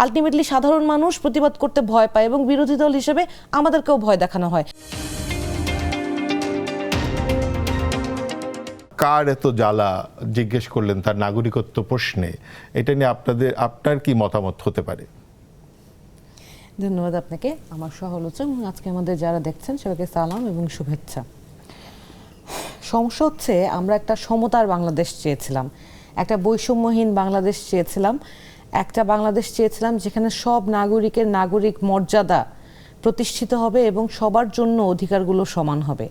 Ultimately সাধারণ মানুষ প্রতিবাদ করতে ভয় পায় এবং বিরোধী দল হিসেবে আমাদেরকেও ভয় দেখানো হয়। কার এত জ্বালা জিজ্ঞেস করলেন তার নাগরিকত্ব প্রশ্নে, এটা নিয়ে আপনার কি মতামত হতে পারে? ধন্যবাদ আপনাকে, আমার সহ-আলোচক এবং আজকে আমাদের যারা দেখছেন সবাইকে সালাম এবং শুভেচ্ছা। সমস্যা হচ্ছে আমরা একটা সমতার বাংলাদেশ চেয়েছিলাম, একটা বৈষম্যহীন বাংলাদেশ চেয়েছিলাম, একটা বাংলাদেশ চেয়েছিলাম যেখানে সব নাগরিকের নাগরিক মর্যাদা প্রতিষ্ঠিত হবে এবং সবার জন্য অধিকারগুলো সমান হবে,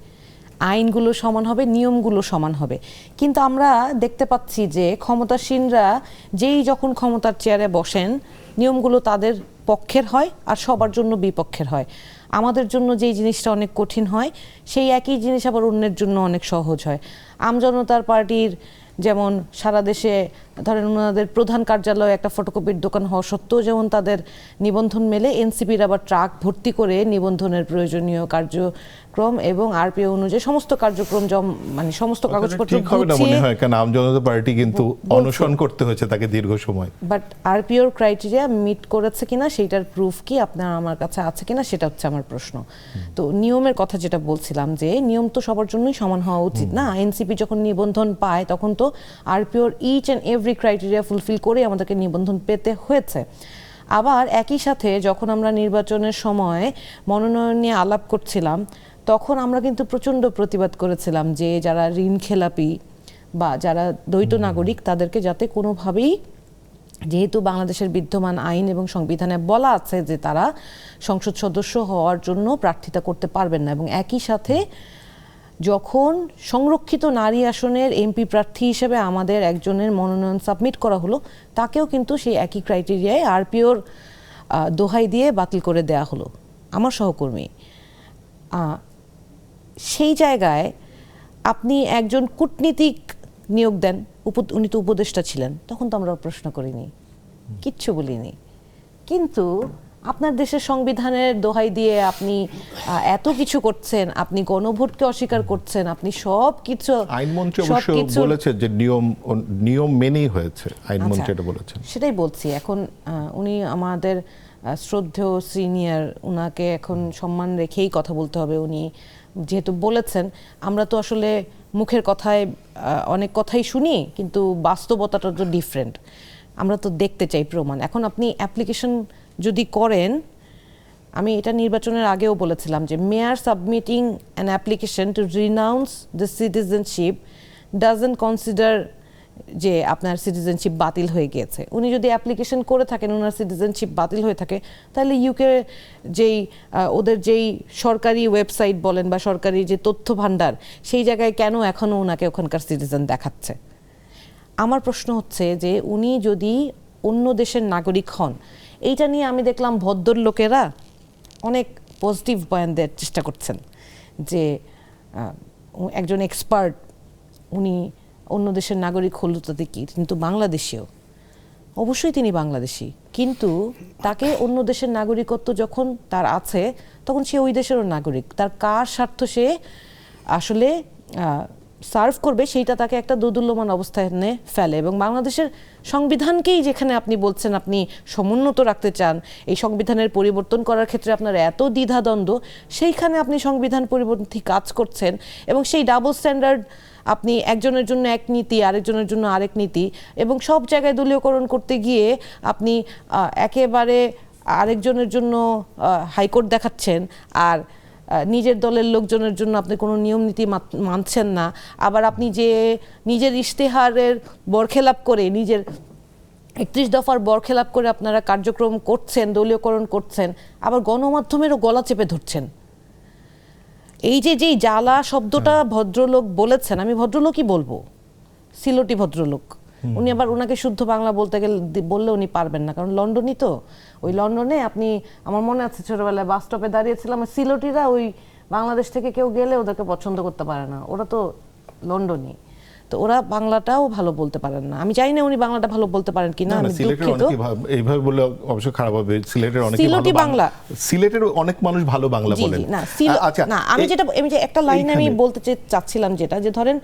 আইনগুলো সমান হবে, নিয়মগুলো সমান হবে। কিন্তু আমরা দেখতে পাচ্ছি যে ক্ষমতাসীনরা যেই যখন ক্ষমতার চেয়ারে বসেন নিয়মগুলো তাদের পক্ষের হয় আর সবার জন্য বিপক্ষের হয়। আমাদের জন্য যেই জিনিসটা অনেক কঠিন হয় সেই একই জিনিস আবার অন্যের জন্য অনেক সহজ হয়। আমজনতার পার্টির যেমন সারা দেশে ধরেন ওনাদের প্রধান কার্যালয়ে একটা ফটোকপির দোকান হওয়া সত্ত্বেও যেমন তাদের নিবন্ধন মেলে, এনসিপির আবার ট্রাক ভর্তি করে নিবন্ধনের প্রয়োজনীয় কার্যক্রম এবং আরপিও অনুযায়ী সমস্ত কার্যক্রম মানে সমস্ত কাগজপত্র কারণ আমজনতা পার্টি কিন্তু অনশন করতে হয়েছে তাকে দীর্ঘ সময়, বাট আরপিওর ক্রাইটেরিয়া মিট করেছে কিনা সেইটার প্রুফ কি আপনার আমার কাছে আছে কিনা সেটা হচ্ছে আমার প্রশ্ন। তো নিয়মের কথা যেটা বলছিলাম যে নিয়ম তো সবার জন্যই সমান হওয়া উচিত না। এনসিপি যখন নিবন্ধন পায় তখন তো আরপিওর each and every criteria fulfil করে আমাদেরকে নিবন্ধন পেতে হয়েছে। আবার একই সাথে যখন আমরা নির্বাচনের সময় মনোনয়ন নিয়ে আলাপ করছিলাম তখন আমরা কিন্তু প্রচণ্ড প্রতিবাদ করেছিলাম যে যারা ঋণ খেলাপি বা যারা দ্বৈত নাগরিক তাদেরকে যাতে কোনোভাবেই, যেহেতু বাংলাদেশের বিদ্যমান আইন এবং সংবিধানে বলা আছে যে তারা সংসদ সদস্য হওয়ার জন্য প্রার্থিতা করতে পারবেন না, এবং একই সাথে যখন সংরক্ষিত নারী আসনের এমপি প্রার্থী হিসেবে আমাদের একজনের মনোনয়ন সাবমিট করা হলো তাকেও কিন্তু সেই একই ক্রাইটেরিয়ায় আরপিওর দোহাই দিয়ে বাতিল করে দেয়া হলো আমার সহকর্মী। সেই জায়গায় আপনি একজন কূটনীতিক নিয়োগ দেন, উনি তো উপদেষ্টা ছিলেন, তখন তো আমরা প্রশ্ন করিনি, কিচ্ছু বলিনি। কিন্তু আপনার দেশের সংবিধানের দোহাই দিয়ে আপনি এত কিছু করছেন, আপনি গণভোটকে অস্বীকার করছেন, আপনি সব কিছু, আইনমন্ত্রী অবশ্য বলেছে যে নিয়ম মেনেই হয়েছে, আইনমন্ত্রী এটা বলেছেন। সেটাই বলছি, এখন উনি আমাদের শ্রদ্ধেয় সিনিয়র, উনাকে এখন সম্মান রেখেই কথা বলতে হবে। উনি যেহেতু বলেছেন, আমরা তো আসলে মুখের কথায় অনেক কথাই শুনি কিন্তু বাস্তবতাটা তো ডিফারেন্ট, আমরা তো দেখতে চাই প্রমাণ। এখন আপনি অ্যাপ্লিকেশন যদি করেন, আমি এটা নির্বাচনের আগেও বলেছিলাম যে mere submitting an application to renounce the citizenship doesn't consider যে আপনার সিটিজেনশিপ বাতিল হয়ে গিয়েছে। উনি যদি অ্যাপ্লিকেশন করে থাকেন ওনার সিটিজেনশিপ বাতিল হয়ে থাকে, তাহলে ইউকে যেই ওদের যেই সরকারি ওয়েবসাইট বলেন বা সরকারি যে তথ্য ভাণ্ডার, সেই জায়গায় কেন এখনও ওনাকে ওখানকার সিটিজেন দেখাচ্ছে? আমার প্রশ্ন হচ্ছে যে উনি যদি অন্য দেশের নাগরিক হন, এইটা নিয়ে আমি দেখলাম ভদ্রলোকেরা অনেক পজিটিভ বয়ান দেওয়ার চেষ্টা করছেন যে একজন এক্সপার্ট, উনি অন্য দেশের নাগরিক হল তাতে কি, কিন্তু বাংলাদেশীও, অবশ্যই তিনি বাংলাদেশি, কিন্তু তাকে অন্য দেশের নাগরিকত্ব যখন তার আছে তখন সে ওই দেশেরও নাগরিক। তার কার স্বার্থ সে আসলে সার্ভ করবে সেইটা তাকে একটা দোদুল্যমান অবস্থানে ফেলে। এবং বাংলাদেশের সংবিধানকেই যেখানে আপনি বলছেন আপনি সমুন্নত রাখতে চান, এই সংবিধানের পরিবর্তন করার ক্ষেত্রে আপনার এত দ্বিধাদ্বন্দ্ব, সেইখানে আপনি সংবিধান পরিপন্থী কাজ করছেন এবং সেই ডাবল স্ট্যান্ডার্ড, আপনি একজনের জন্য এক নীতি আরেকজনের জন্য আরেক নীতি, এবং সব জায়গায় দলীয়করণ করতে গিয়ে আপনি একেবারে আরেকজনের জন্য হাইকোর্ট দেখাচ্ছেন আর নিজের দলের লোকজনের জন্য আপনি কোনো নিয়ম নীতি মানছেন না। আবার আপনি যে নিজের ইশতেহারের বরখেলাপ করে, নিজের 31 দফার বরখেলাপ করে আপনারা কার্যক্রম করছেন, দলীয়করণ করছেন, আবার গণমাধ্যমেরও গলা চেপে ধরছেন। এই যে যেই জ্বালা শব্দটা ভদ্রলোক বলেছেন, আমি ভদ্রলোকই বলবো, সিলটি ভদ্রলোক, উনি আবার ওনাকে শুদ্ধ বাংলা বলতে গেলে বললে উনি পারবেন না, কারণ লন্ডনই তো। ওই লন্ডনে আপনি, আমার মনে আছে ছোটবেলায় বাস স্টপে দাঁড়িয়েছিলাম, সিলটিরা ওই বাংলাদেশ থেকে কেউ গেলে ওদেরকে পছন্দ করতে পারে না, ওরা তো লন্ডনই, তো ওরা বাংলাটাও ভালো বলতে পারেন না। আমি জানি না উনি বাংলাটা ভালো বলতে পারেন কিনা, আমি দুঃখিত। এইভাবে বলে অবশ্য খারাপ হবে, সিলেটের অনেক সিলটি বাংলা, সিলেটের অনেক মানুষ ভালো বাংলা বলেন। আচ্ছা না, আমি যেটা একটা লাইন আমি বলতে চাচ্ছিলাম, যেটা যে ধরেন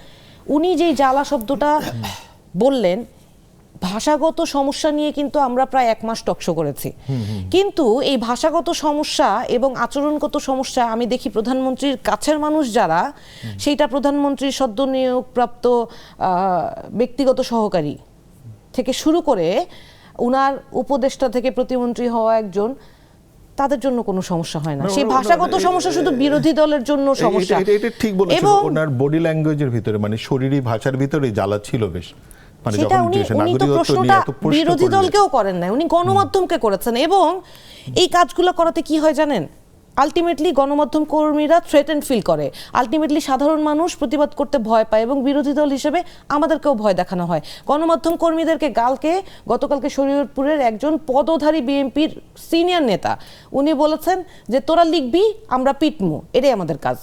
উনি যেই জ্বালা শব্দটা বললেন, ভাষাগত সমস্যা নিয়ে কিন্তু আমরা প্রায় 1 মাস টকশো করেছি, কিন্তু এই ভাষাগত সমস্যা এবং আচরণগত সমস্যা আমি দেখি প্রধানমন্ত্রীর কাছের মানুষ যারা, সেইটা প্রধানমন্ত্রীর সদ্য নিয়োগপ্রাপ্ত ব্যক্তিগত সহকারী থেকে শুরু করে উনার উপদেষ্টা থেকে প্রতিমন্ত্রী হওয়া একজন, তাদের জন্য কোনো সমস্যা হয় না। সেই ভাষাগত সমস্যা শুধু বিরোধী দলের জন্য সমস্যা। এটা ঠিক বলেছেন, ওনার বডি ল্যাঙ্গুয়েজের ভিতরে মানে শরীরী ভাষার ভিতরে জ্বালা ছিল বেশ। মানে সেটা যখন উনি তো নাগরিকত্ব প্রশ্নটা নিয়ে এত প্রশ্ন বিরোধী করলেন। দলকেও করেন না, উনি গণমাধ্যমকে করেছেন। এবং এই কাজগুলো করাতে কি হয় জানেন, আলটিমেটলি গণমাধ্যম কর্মীরা থ্রেটেন্ড ফিল করে, আলটিমেটলি সাধারণ মানুষ প্রতিবাদ করতে ভয় পায়, এবং বিরোধী দল হিসেবে আমাদেরকেও ভয় দেখানো হয়। গণমাধ্যম কর্মীদেরকে গতকালকে শরীয়তপুরের একজন পদধারী বিএনপির সিনিয়র নেতা উনি বলেছেন যে তোরা লিখবি, আমরা পিটমু, এটাই আমাদের কাজ।